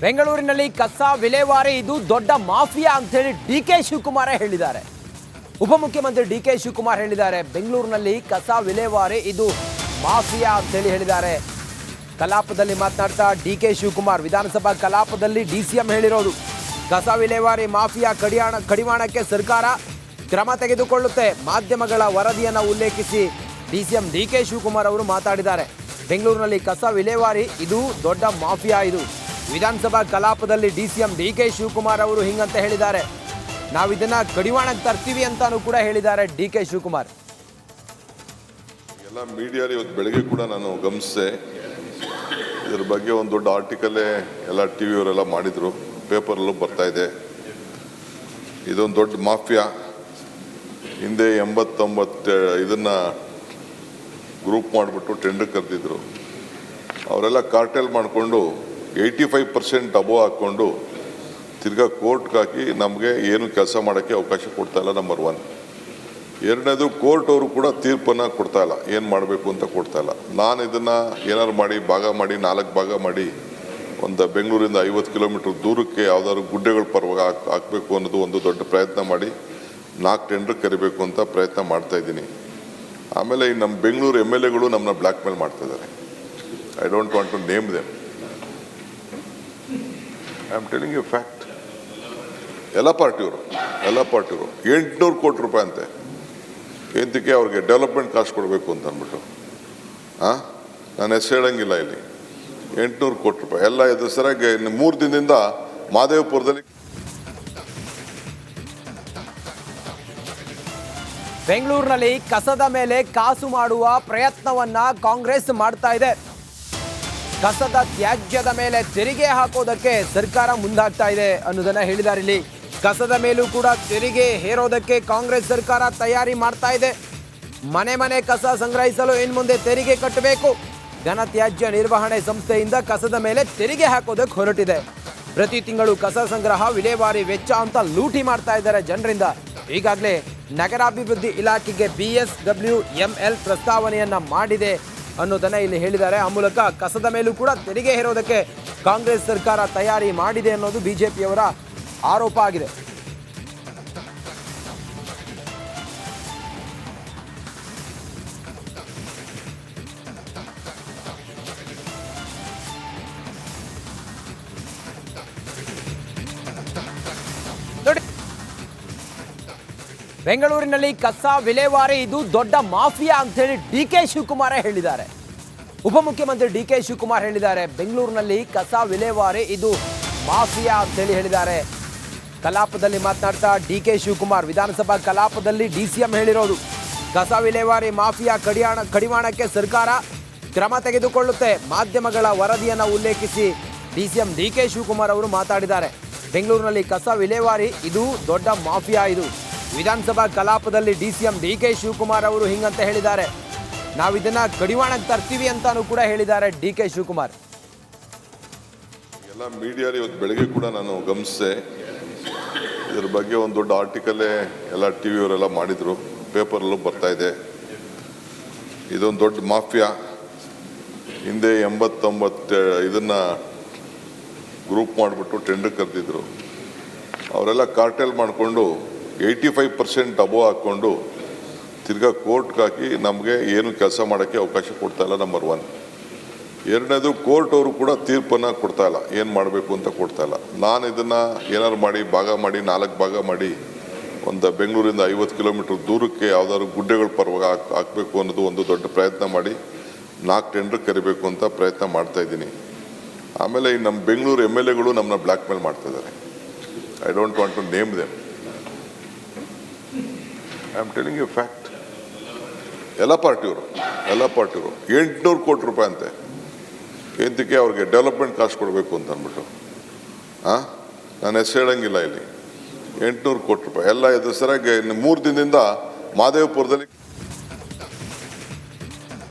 ಬೆಂಗಳೂರಿನಲ್ಲಿ ಕಸ ವಿಲೇವಾರಿ ಇದು ದೊಡ್ಡ ಮಾಫಿಯಾ ಅಂತ ಹೇಳಿ ಡಿಕೆ ಶಿವಕುಮಾರ್ ಹೇಳಿದ್ದಾರೆ. ಉಪಮುಖ್ಯಮಂತ್ರಿ ಡಿಕೆ ಶಿವಕುಮಾರ್ ಹೇಳಿದ್ದಾರೆ ಬೆಂಗಳೂರಿನಲ್ಲಿ ಕಸ ವಿಲೇವಾರಿ ಇದು ಮಾಫಿಯಾ ಅಂತ ಹೇಳಿ ಹೇಳಿದ್ದಾರೆ. ಕಲಾಪದಲ್ಲಿ ಮಾತನಾಡ್ತಾ ಡಿಕೆ ಶಿವಕುಮಾರ್ ವಿಧಾನಸಭಾ ಕಲಾಪದಲ್ಲಿ ಡಿಸಿಎಂ ಹೇಳಿರೋದು ಕಸ ವಿಲೇವಾರಿ ಮಾಫಿಯಾ ಕಡಿವಾಣಕ್ಕೆ ಸರ್ಕಾರ ಕ್ರಮ ತೆಗೆದುಕೊಳ್ಳುತ್ತೆ. ಮಾಧ್ಯಮಗಳ ವರದಿಯನ್ನು ಉಲ್ಲೇಖಿಸಿ ಡಿಸಿಎಂ ಡಿಕೆ ಶಿವಕುಮಾರ್ ಅವರು ಮಾತಾಡಿದ್ದಾರೆ. ಬೆಂಗಳೂರಿನಲ್ಲಿ ಕಸ ವಿಲೇವಾರಿ ಇದು ದೊಡ್ಡ ಮಾಫಿಯಾ ಇದು. ವಿಧಾನಸಭಾ ಕಲಾಪದಲ್ಲಿ ಡಿಸಿಎಂ ಡಿಕೆ ಶಿವಕುಮಾರ್ ಅವರು ಹಿಂಗಂತ ಹೇಳಿದ್ದಾರೆ. ನಾವು ಇದನ್ನ ಕಡಿವಾಣಕ್ಕೆ ತರ್ತೀವಿ ಅಂತಾನೂ ಕೂಡ ಹೇಳಿದ್ದಾರೆ ಡಿಕೆ ಶಿವಕುಮಾರ್. ಎಲ್ಲ ಮೀಡಿಯಾದಲ್ಲಿ ಇವತ್ತು ಬೆಳಗ್ಗೆ ಕೂಡ ನಾನು ಗಮನಿಸಿದೆ, ಇದ್ರ ಬಗ್ಗೆ ಒಂದು ದೊಡ್ಡ ಆರ್ಟಿಕಲ್ಲೇ ಎಲ್ಲ ಟಿವಿಯವರೆಲ್ಲ ಮಾಡಿದ್ರು, ಪೇಪರಲ್ಲೂ ಬರ್ತಾ ಇದೆ. ಇದೊಂದು ದೊಡ್ಡ ಮಾಫಿಯಾ. ಹಿಂದೆ 89 ಇದನ್ನ ಗ್ರೂಪ್ ಮಾಡಿಬಿಟ್ಟು ಟೆಂಡರ್ ಕರೆದಿದ್ರು. ಅವರೆಲ್ಲ ಕಾರ್ಟೆಲ್ ಮಾಡಿಕೊಂಡು 85% ಅಬೋ ಹಾಕ್ಕೊಂಡು ತಿರ್ಗಾ ಕೋರ್ಟ್ಗೆ ಹಾಕಿ ನಮಗೆ ಏನು ಕೆಲಸ ಮಾಡೋಕ್ಕೆ ಅವಕಾಶ ಕೊಡ್ತಾ ಇಲ್ಲ. ನಂಬರ್ 1. ಎರಡನೇದು, ಕೋರ್ಟ್ ಅವರು ಕೂಡ ತೀರ್ಪನ್ನು ಕೊಡ್ತಾ ಇಲ್ಲ, ಏನು ಮಾಡಬೇಕು ಅಂತ ಕೊಡ್ತಾ ಇಲ್ಲ. ನಾನು ಇದನ್ನು ಏನಾದ್ರು ಮಾಡಿ ಭಾಗ ಮಾಡಿ 4 ಭಾಗ ಮಾಡಿ ಒಂದು ಬೆಂಗಳೂರಿಂದ 50 ಕಿಲೋಮೀಟ್ರ್ ದೂರಕ್ಕೆ ಯಾವುದಾದ್ರು ಗುಡ್ಡೆಗಳ ಪರವಾಗಿ ಹಾಕಬೇಕು ಅನ್ನೋದು ಒಂದು ದೊಡ್ಡ ಪ್ರಯತ್ನ ಮಾಡಿ 4 ಟೆಂಡರ್ ಕರಿಬೇಕು ಅಂತ ಪ್ರಯತ್ನ ಮಾಡ್ತಾ ಇದ್ದೀನಿ. ಆಮೇಲೆ ಈ ನಮ್ಮ ಬೆಂಗಳೂರು MLAಗಳು ನಮ್ಮನ್ನ ಬ್ಲ್ಯಾಕ್ ಮೇಲ್ ಮಾಡ್ತಾ ಇದ್ದಾರೆ. I don't want to name them. I am telling you fact. ಎಲ್ಲ ಪಾರ್ಟಿಯವರು 800 ಕೋಟಿ ರೂಪಾಯಿ ಅಂತೆ. ಎಂತಕ್ಕೆ ಅವ್ರಿಗೆ ಡೆವಲಪ್ಮೆಂಟ್ ಕಾಸ್ಟ್ ಕೊಡಬೇಕು ಅಂತ ಅಂದ್ಬಿಟ್ಟು ನಾನು ಹೆಸರು ಹೇಳಂಗಿಲ್ಲ. ಇಲ್ಲಿ 800 ಕೋಟಿ ರೂಪಾಯಿ ಎಲ್ಲ ಇದು ಸರಿಯಾಗಿ 3 ದಿನದಿಂದ ಮಾದೇವಪುರದಲ್ಲಿ. ಬೆಂಗಳೂರಿನಲ್ಲಿ ಕಸದ ಮೇಲೆ ಕಾಸು ಮಾಡುವ ಪ್ರಯತ್ನವನ್ನ ಕಾಂಗ್ರೆಸ್ ಮಾಡ್ತಾ ಇದೆ. ಕಸದ ತ್ಯಾಜ್ಯದ ಮೇಲೆ ತೆರಿಗೆ ಹಾಕೋದಕ್ಕೆ ಸರ್ಕಾರ ಮುಂದಾಗ್ತಾ ಇದೆ ಅನ್ನೋದನ್ನ ಹೇಳಿದ್ದಾರೆ. ಇಲ್ಲಿ ಕಸದ ಮೇಲೂ ಕೂಡ ತೆರಿಗೆ ಹೇರೋದಕ್ಕೆ ಕಾಂಗ್ರೆಸ್ ಸರ್ಕಾರ ತಯಾರಿ ಮಾಡ್ತಾ ಇದೆ. ಮನೆ ಕಸ ಸಂಗ್ರಹಿಸಲು ಇನ್ನು ಮುಂದೆ ತೆರಿಗೆ ಕಟ್ಟಬೇಕು. ಘನ ತ್ಯಾಜ್ಯ ನಿರ್ವಹಣೆ ಸಂಸ್ಥೆಯಿಂದ ಕಸದ ಮೇಲೆ ತೆರಿಗೆ ಹಾಕೋದಕ್ಕೆ ಹೊರಟಿದೆ. ಪ್ರತಿ ತಿಂಗಳು ಕಸ ಸಂಗ್ರಹ ವಿಲೇವಾರಿ ವೆಚ್ಚ ಅಂತ ಲೂಟಿ ಮಾಡ್ತಾ ಇದ್ದಾರೆ ಜನರಿಂದ. ಈಗಾಗಲೇ ನಗರಾಭಿವೃದ್ಧಿ ಇಲಾಖೆಗೆ BSWML ಪ್ರಸ್ತಾವನೆಯನ್ನ ಮಾಡಿದೆ ಅನ್ನೋದನ್ನ ಇಲ್ಲಿ ಹೇಳಿದ್ದಾರೆ. ಆ ಮೂಲಕ ಕಸದ ಮೇಲೂ ಕೂಡ ತೆರಿಗೆ ಹೇರೋದಕ್ಕೆ ಕಾಂಗ್ರೆಸ್ ಸರ್ಕಾರ ತಯಾರಿ ಮಾಡಿದೆ ಅನ್ನೋದು ಬಿಜೆಪಿಯವರ ಆರೋಪ ಆಗಿದೆ. ಬೆಂಗಳೂರಿನಲ್ಲಿ ಕಸ ವಿಲೇವಾರಿ ಇದು ದೊಡ್ಡ ಮಾಫಿಯಾ ಅಂತ ಹೇಳಿ ಡಿಕೆ ಶಿವಕುಮಾರ್ ಹೇಳಿದ್ದಾರೆ. ಉಪಮುಖ್ಯಮಂತ್ರಿ ಡಿಕೆ ಶಿವಕುಮಾರ್ ಹೇಳಿದ್ದಾರೆ ಬೆಂಗಳೂರಿನಲ್ಲಿ ಕಸ ವಿಲೇವಾರಿ ಇದು ಮಾಫಿಯಾ ಅಂತ ಹೇಳಿ ಹೇಳಿದ್ದಾರೆ. ಕಲಾಪದಲ್ಲಿ ಮಾತನಾಡ್ತಾ ಡಿಕೆ ಶಿವಕುಮಾರ್ ವಿಧಾನಸಭಾ ಕಲಾಪದಲ್ಲಿ ಡಿಸಿಎಂ ಹೇಳಿರೋದು ಕಸ ವಿಲೇವಾರಿ ಮಾಫಿಯಾ ಕಡಿವಾಣಕ್ಕೆ ಸರ್ಕಾರ ಕ್ರಮ ತೆಗೆದುಕೊಳ್ಳುತ್ತೆ. ಮಾಧ್ಯಮಗಳ ವರದಿಯನ್ನು ಉಲ್ಲೇಖಿಸಿ ಡಿಸಿಎಂ ಡಿಕೆ ಶಿವಕುಮಾರ್ ಅವರು ಮಾತಾಡಿದ್ದಾರೆ. ಬೆಂಗಳೂರಿನಲ್ಲಿ ಕಸ ವಿಲೇವಾರಿ ಇದು ದೊಡ್ಡ ಮಾಫಿಯಾ ಇದು. ವಿಧಾನಸಭಾ ಕಲಾಪದಲ್ಲಿ ಡಿಸಿಎಂ ಡಿಕೆ ಶಿವಕುಮಾರ್ ಅವರು ಹಿಂಗಂತ ಹೇಳಿದ್ದಾರೆ. ನಾವು ಇದನ್ನ ಕಡಿವಾಣಕ್ಕೆ ತರ್ತೀವಿ ಅಂತಾನೂ ಕೂಡ ಹೇಳಿದ್ದಾರೆ ಡಿಕೆ ಶಿವಕುಮಾರ್. ಎಲ್ಲ ಮೀಡಿಯಾದಲ್ಲಿ ಇವತ್ತು ಬೆಳಗ್ಗೆ ಕೂಡ ನಾನು ಗಮನಿಸಿದೆ, ಇದ್ರ ಬಗ್ಗೆ ಒಂದು ದೊಡ್ಡ ಆರ್ಟಿಕಲ್ಲೇ ಎಲ್ಲ ಟಿವಿಯವರೆಲ್ಲ ಮಾಡಿದ್ರು, ಪೇಪರಲ್ಲೂ ಬರ್ತಾ ಇದೆ. ಇದೊಂದು ದೊಡ್ಡ ಮಾಫಿಯಾ. ಹಿಂದೆ 89 ಇದನ್ನ ಗ್ರೂಪ್ ಮಾಡಿಬಿಟ್ಟು ಟೆಂಡರ್ ಕರೆದಿದ್ರು. ಅವರೆಲ್ಲ ಕಾರ್ಟೆಲ್ ಮಾಡಿಕೊಂಡು 85% ಅಬೋ ಹಾಕ್ಕೊಂಡು ತಿರ್ಗಾ ಕೋರ್ಟ್ಗೆ ಹಾಕಿ ನಮಗೆ ಏನು ಕೆಲಸ ಮಾಡೋಕ್ಕೆ ಅವಕಾಶ ಕೊಡ್ತಾ ಇಲ್ಲ. ನಂಬರ್ 1. ಎರಡನೇದು, ಕೋರ್ಟ್ ಅವರು ಕೂಡ ತೀರ್ಪನ್ನು ಕೊಡ್ತಾ ಇಲ್ಲ, ಏನು ಮಾಡಬೇಕು ಅಂತ ಕೊಡ್ತಾ ಇಲ್ಲ. ನಾನು ಇದನ್ನು ಏನಾದ್ರು ಮಾಡಿ ಭಾಗ ಮಾಡಿ 4 ಭಾಗ ಮಾಡಿ ಒಂದು ಬೆಂಗಳೂರಿಂದ 50 ಕಿಲೋಮೀಟ್ರ್ ದೂರಕ್ಕೆ ಯಾವುದಾದ್ರು ಗುಡ್ಡೆಗಳ ಪರವಾಗಿ ಹಾಕಬೇಕು ಅನ್ನೋದು ಒಂದು ದೊಡ್ಡ ಪ್ರಯತ್ನ ಮಾಡಿ 4 ಟೆಂಡರ್ ಕರಿಬೇಕು ಅಂತ ಪ್ರಯತ್ನ ಮಾಡ್ತಾ ಇದ್ದೀನಿ. ಆಮೇಲೆ ಈ ನಮ್ಮ ಬೆಂಗಳೂರು MLAಗಳು ನಮ್ಮನ್ನ ಬ್ಲ್ಯಾಕ್ ಮೇಲ್ ಮಾಡ್ತಾ ಇದ್ದಾರೆ. I don't want to name them. I am telling you fact. ಎಲ್ಲ ಪಾರ್ಟಿಯವರು 800 ಕೋಟಿ ರೂಪಾಯಿ ಅಂತೆ. ಎಂತಕ್ಕೆ ಅವ್ರಿಗೆ ಡೆವಲಪ್ಮೆಂಟ್ ಕಾಸ್ಟ್ ಕೊಡಬೇಕು ಅಂತ ಅಂದ್ಬಿಟ್ಟು ನಾನು ಹೆಸರು ಹೇಳಂಗಿಲ್ಲ. ಇಲ್ಲಿ 800 ಕೋಟಿ ರೂಪಾಯಿ ಎಲ್ಲ ಇದು ಸರಿಯಾಗಿ 3 ದಿನದಿಂದ ಮಾದೇವಪುರದಲ್ಲಿ.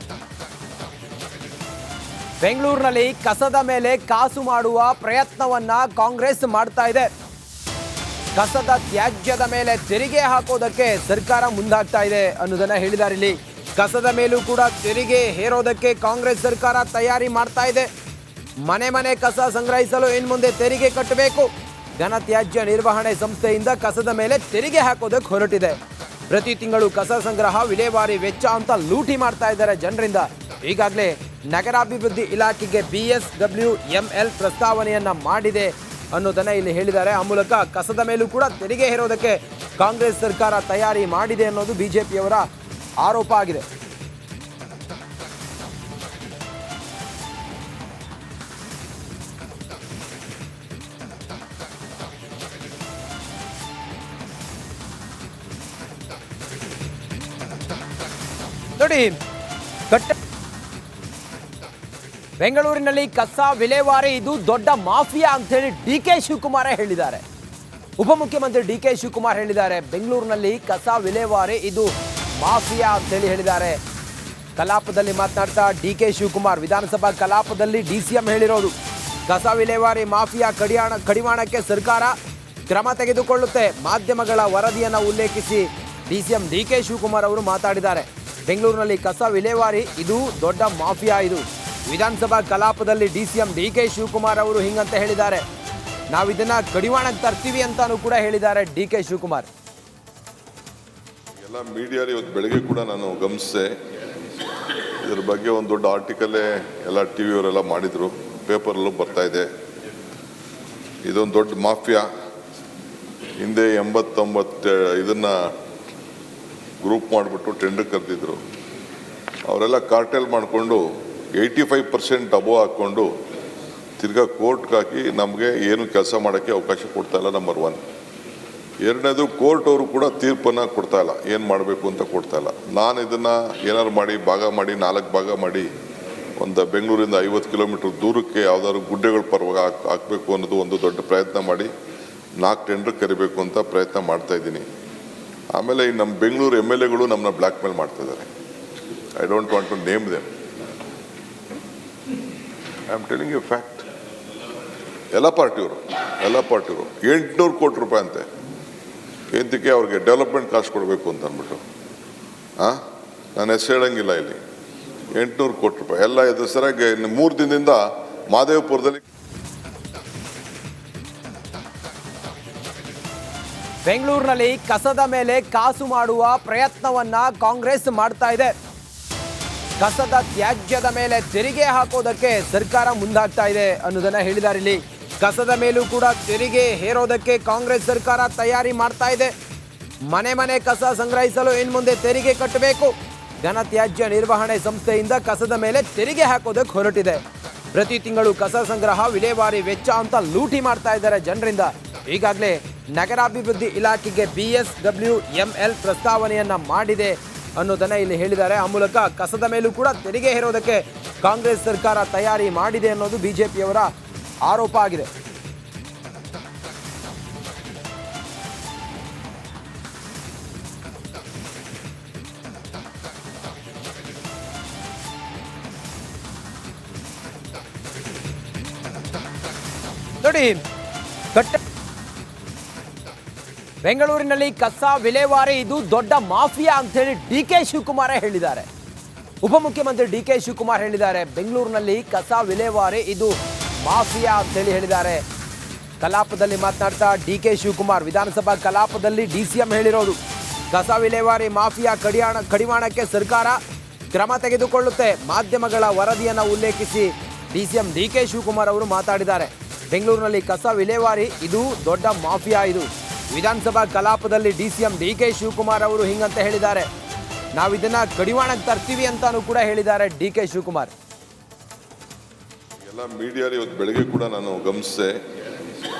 ಬೆಂಗಳೂರಿನಲ್ಲಿ ಕಸದ ಮೇಲೆ ಕಾಸು ಮಾಡುವ ಪ್ರಯತ್ನವನ್ನ ಕಾಂಗ್ರೆಸ್ ಮಾಡ್ತಾ ಇದೆ. ಕಸದ ತ್ಯಾಜ್ಯದ ಮೇಲೆ ತೆರಿಗೆ ಹಾಕೋದಕ್ಕೆ ಸರ್ಕಾರ ಮುಂದಾಗ್ತಾ ಇದೆ ಅನ್ನೋದನ್ನ ಹೇಳಿದ್ದಾರೆ. ಇಲ್ಲಿ ಕಸದ ಮೇಲೂ ಕೂಡ ತೆರಿಗೆ ಹೇರೋದಕ್ಕೆ ಕಾಂಗ್ರೆಸ್ ಸರ್ಕಾರ ತಯಾರಿ ಮಾಡ್ತಾ ಇದೆ. ಮನೆ ಮನೆ ಕಸ ಸಂಗ್ರಹಿಸಲು ಇನ್ಮುಂದೆ ತೆರಿಗೆ ಕಟ್ಟಬೇಕು. ಘನತ್ಯಾಜ್ಯ ನಿರ್ವಹಣೆ ಸಂಸ್ಥೆಯಿಂದ ಕಸದ ಮೇಲೆ ತೆರಿಗೆ ಹಾಕೋದಕ್ಕೆ ಹೊರಟಿದೆ. ಪ್ರತಿ ತಿಂಗಳು ಕಸ ಸಂಗ್ರಹ ವಿಲೇವಾರಿ ವೆಚ್ಚ ಅಂತ ಲೂಟಿ ಮಾಡ್ತಾ ಇದ್ದಾರೆ ಜನರಿಂದ. ಈಗಾಗಲೇ ನಗರಾಭಿವೃದ್ಧಿ ಇಲಾಖೆಗೆ BSWML ಪ್ರಸ್ತಾವನೆಯನ್ನ ಮಾಡಿದೆ ಅನ್ನೋದನ್ನ ಇಲ್ಲಿ ಹೇಳಿದ್ದಾರೆ. ಆ ಮೂಲಕ ಕಸದ ಮೇಲೂ ಕೂಡ ತೆರಿಗೆ ಹೇರೋದಕ್ಕೆ ಕಾಂಗ್ರೆಸ್ ಸರ್ಕಾರ ತಯಾರಿ ಮಾಡಿದೆ ಅನ್ನೋದು ಬಿಜೆಪಿಯವರ ಆರೋಪ ಆಗಿದೆ. ನೋಡಿ, ಬೆಂಗಳೂರಿನಲ್ಲಿ ಕಸ ವಿಲೇವಾರಿ ಇದು ದೊಡ್ಡ ಮಾಫಿಯಾ ಅಂತ ಹೇಳಿ DK ಶಿವಕುಮಾರ್ ಹೇಳಿದ್ದಾರೆ. ಉಪಮುಖ್ಯಮಂತ್ರಿ DK ಶಿವಕುಮಾರ್ ಹೇಳಿದ್ದಾರೆ, ಬೆಂಗಳೂರಿನಲ್ಲಿ ಕಸ ವಿಲೇವಾರಿ ಇದು ಮಾಫಿಯಾ ಅಂತ ಹೇಳಿದ್ದಾರೆ. ಕಲಾಪದಲ್ಲಿ ಮಾತನಾಡ್ತಾ DK ಶಿವಕುಮಾರ್, ವಿಧಾನಸಭಾ ಕಲಾಪದಲ್ಲಿ DCM ಹೇಳಿರೋದು, ಕಸ ವಿಲೇವಾರಿ ಮಾಫಿಯಾ ಕಡಿವಾಣಕ್ಕೆ ಸರ್ಕಾರ ಕ್ರಮ ತೆಗೆದುಕೊಳ್ಳುತ್ತೆ. ಮಾಧ್ಯಮಗಳ ವರದಿಯನ್ನು ಉಲ್ಲೇಖಿಸಿ DCM DK ಶಿವಕುಮಾರ್ ಅವರು ಮಾತಾಡಿದ್ದಾರೆ. ಬೆಂಗಳೂರಿನಲ್ಲಿ ಕಸ ವಿಲೇವಾರಿ ಇದು ದೊಡ್ಡ ಮಾಫಿಯಾ ಇದು. ವಿಧಾನಸಭಾ ಕಲಾಪದಲ್ಲಿ DCM DK ಶಿವಕುಮಾರ್ ಅವರು ಹಿಂಗಂತ ಹೇಳಿದ್ದಾರೆ. ನಾವಿದನ್ನ ಕಡಿವಾಣಕ್ಕೆ ತರ್ತೀವಿ ಅಂತಾನೂ ಕೂಡ ಹೇಳಿದ್ದಾರೆ DK ಶಿವಕುಮಾರ್. ಎಲ್ಲ ಮೀಡಿಯಾಲಿ ಇವತ್ತು ಬೆಳಗ್ಗೆ ಕೂಡ ನಾನು ಗಮನಿಸಿದೆ. ಇದ್ರ ಬಗ್ಗೆ ಒಂದು ದೊಡ್ಡ ಆರ್ಟಿಕಲ್ಲೇ ಎಲ್ಲ ಟಿವಿಯವರೆಲ್ಲ ಮಾಡಿದ್ರು, ಪೇಪರಲ್ಲೂ ಬರ್ತಾ ಇದೆ. ಇದೊಂದು ದೊಡ್ಡ ಮಾಫಿಯಾ. ಹಿಂದೆ 89 ಇದನ್ನ ಗ್ರೂಪ್ ಮಾಡಿಬಿಟ್ಟು ಟೆಂಡರ್ ಕರೆದಿದ್ರು. ಅವರೆಲ್ಲ ಕಾರ್ಟೆಲ್ ಮಾಡಿಕೊಂಡು 85% ಅಬೋ ಹಾಕ್ಕೊಂಡು ತಿರ್ಗಾ ಕೋರ್ಟ್ಗೆ ಹಾಕಿ ನಮಗೆ ಏನು ಕೆಲಸ ಮಾಡೋಕ್ಕೆ ಅವಕಾಶ ಕೊಡ್ತಾ ಇಲ್ಲ. ನಂಬರ್ 1. ಎರಡನೇದು, ಕೋರ್ಟ್ ಅವರು ಕೂಡ ತೀರ್ಪನ್ನು ಕೊಡ್ತಾ ಇಲ್ಲ, ಏನು ಮಾಡಬೇಕು ಅಂತ ಕೊಡ್ತಾ ಇಲ್ಲ. ನಾನು ಇದನ್ನು ಏನಾದ್ರು ಮಾಡಿ ಭಾಗ ಮಾಡಿ 4 ಭಾಗ ಮಾಡಿ ಒಂದು ಬೆಂಗಳೂರಿಂದ 50 ಕಿಲೋಮೀಟ್ರ್ ದೂರಕ್ಕೆ ಯಾವುದಾದ್ರು ಗುಡ್ಡೆಗಳ ಪರವಾಗಿ ಹಾಕಬೇಕು ಅನ್ನೋದು ಒಂದು ದೊಡ್ಡ ಪ್ರಯತ್ನ ಮಾಡಿ 4 ಟೆಂಡರ್ ಕರಿಬೇಕು ಅಂತ ಪ್ರಯತ್ನ ಮಾಡ್ತಾ ಇದ್ದೀನಿ. ಆಮೇಲೆ ಈ ನಮ್ಮ ಬೆಂಗಳೂರು MLAಗಳು ನಮ್ಮನ್ನ ಬ್ಲ್ಯಾಕ್ ಮೇಲ್ ಮಾಡ್ತಾ ಇದ್ದಾರೆ. I don't want to name them. I am telling you fact. ಎಲ್ಲ ಪಾರ್ಟಿಯವರು 800 ಕೋಟಿ ರೂಪಾಯಿ ಅಂತೆ. ಎಂತಕ್ಕೆ ಅವ್ರಿಗೆ ಡೆವಲಪ್ಮೆಂಟ್ ಕಾಸ್ಟ್ ಕೊಡಬೇಕು ಅಂತ ಅಂದ್ಬಿಟ್ಟು ನಾನು ಹೆಸರು ಹೇಳಂಗಿಲ್ಲ. ಇಲ್ಲಿ 800 ಕೋಟಿ ರೂಪಾಯಿ ಎಲ್ಲ ಇದು ಸರಿಯಾಗಿ 3 ದಿನದಿಂದ ಮಾದೇವಪುರದಲ್ಲಿ. ಬೆಂಗಳೂರಿನಲ್ಲಿ ಕಸದ ಮೇಲೆ ಕಾಸು ಮಾಡುವ ಪ್ರಯತ್ನವನ್ನ ಕಾಂಗ್ರೆಸ್ ಮಾಡ್ತಾ ಇದೆ. ಕಸದ ತ್ಯಾಜ್ಯದ ಮೇಲೆ ತೆರಿಗೆ ಹಾಕೋದಕ್ಕೆ ಸರ್ಕಾರ ಮುಂದಾಗ್ತಾ ಇದೆ ಅನ್ನೋದನ್ನ ಹೇಳಿದ್ದಾರೆ. ಇಲ್ಲಿ ಕಸದ ಮೇಲೂ ಕೂಡ ತೆರಿಗೆ ಹೇರೋದಕ್ಕೆ ಕಾಂಗ್ರೆಸ್ ಸರ್ಕಾರ ತಯಾರಿ ಮಾಡ್ತಾ ಇದೆ. ಮನೆ ಮನೆ ಕಸ ಸಂಗ್ರಹಿಸಲು ಇನ್ಮುಂದೆ ತೆರಿಗೆ ಕಟ್ಟಬೇಕು. ಘನತ್ಯಾಜ್ಯ ನಿರ್ವಹಣೆ ಸಂಸ್ಥೆಯಿಂದ ಕಸದ ಮೇಲೆ ತೆರಿಗೆ ಹಾಕೋದಕ್ಕೆ ಹೊರಟಿದೆ. ಪ್ರತಿ ತಿಂಗಳು ಕಸ ಸಂಗ್ರಹ ವಿಲೇವಾರಿ ವೆಚ್ಚ ಅಂತ ಲೂಟಿ ಮಾಡ್ತಾ ಇದ್ದಾರೆ ಜನರಿಂದ. ಈಗಾಗಲೇ ನಗರಾಭಿವೃದ್ಧಿ ಇಲಾಖೆಗೆ BSWML ಪ್ರಸ್ತಾವನೆಯನ್ನ ಮಾಡಿದೆ ಅನ್ನೋದನ್ನ ಇಲ್ಲಿ ಹೇಳಿದ್ದಾರೆ. ಆ ಮೂಲಕ ಕಸದ ಮೇಲೂ ಕೂಡ ತೆರಿಗೆ ಹೇರೋದಕ್ಕೆ ಕಾಂಗ್ರೆಸ್ ಸರ್ಕಾರ ತಯಾರಿ ಮಾಡಿದೆ ಅನ್ನೋದು ಬಿಜೆಪಿಯವರ ಆರೋಪ ಆಗಿದೆ. ನೋಡಿ, ಬೆಂಗಳೂರಿನಲ್ಲಿ ಕಸ ವಿಲೇವಾರಿ ಇದು ದೊಡ್ಡ ಮಾಫಿಯಾ ಅಂತ ಹೇಳಿ DK ಶಿವಕುಮಾರ್ ಹೇಳಿದ್ದಾರೆ. ಉಪಮುಖ್ಯಮಂತ್ರಿ DK ಶಿವಕುಮಾರ್ ಹೇಳಿದ್ದಾರೆ, ಬೆಂಗಳೂರಿನಲ್ಲಿ ಕಸ ವಿಲೇವಾರಿ ಇದು ಮಾಫಿಯಾ ಅಂತ ಹೇಳಿದ್ದಾರೆ. ಕಲಾಪದಲ್ಲಿ ಮಾತನಾಡ್ತಾ DK ಶಿವಕುಮಾರ್, ವಿಧಾನಸಭಾ ಕಲಾಪದಲ್ಲಿ DCM ಹೇಳಿರೋದು, ಕಸ ವಿಲೇವಾರಿ ಮಾಫಿಯಾ ಕಡಿವಾಣಕ್ಕೆ ಸರ್ಕಾರ ಕ್ರಮ ತೆಗೆದುಕೊಳ್ಳುತ್ತೆ. ಮಾಧ್ಯಮಗಳ ವರದಿಯನ್ನು ಉಲ್ಲೇಖಿಸಿ DCM DK ಶಿವಕುಮಾರ್ ಅವರು ಮಾತಾಡಿದ್ದಾರೆ. ಬೆಂಗಳೂರಿನಲ್ಲಿ ಕಸ ವಿಲೇವಾರಿ ಇದು ದೊಡ್ಡ ಮಾಫಿಯಾ ಇದು. ವಿಧಾನಸಭಾ ಕಲಾಪದಲ್ಲಿ DCM DK ಶಿವಕುಮಾರ್ ಅವರು ಹಿಂಗಂತ ಹೇಳಿದ್ದಾರೆ. ನಾವಿದನ್ನ ಕಡಿವಾಣಕ್ಕೆ ತರ್ತೀವಿ ಅಂತಾನೂ ಕೂಡ ಹೇಳಿದ್ದಾರೆ DK ಶಿವಕುಮಾರ್. ಎಲ್ಲ ಮೀಡಿಯಾಲಿ ಇವತ್ತು ಬೆಳಗ್ಗೆ ಕೂಡ ನಾನು ಗಮನಿಸಿದೆ.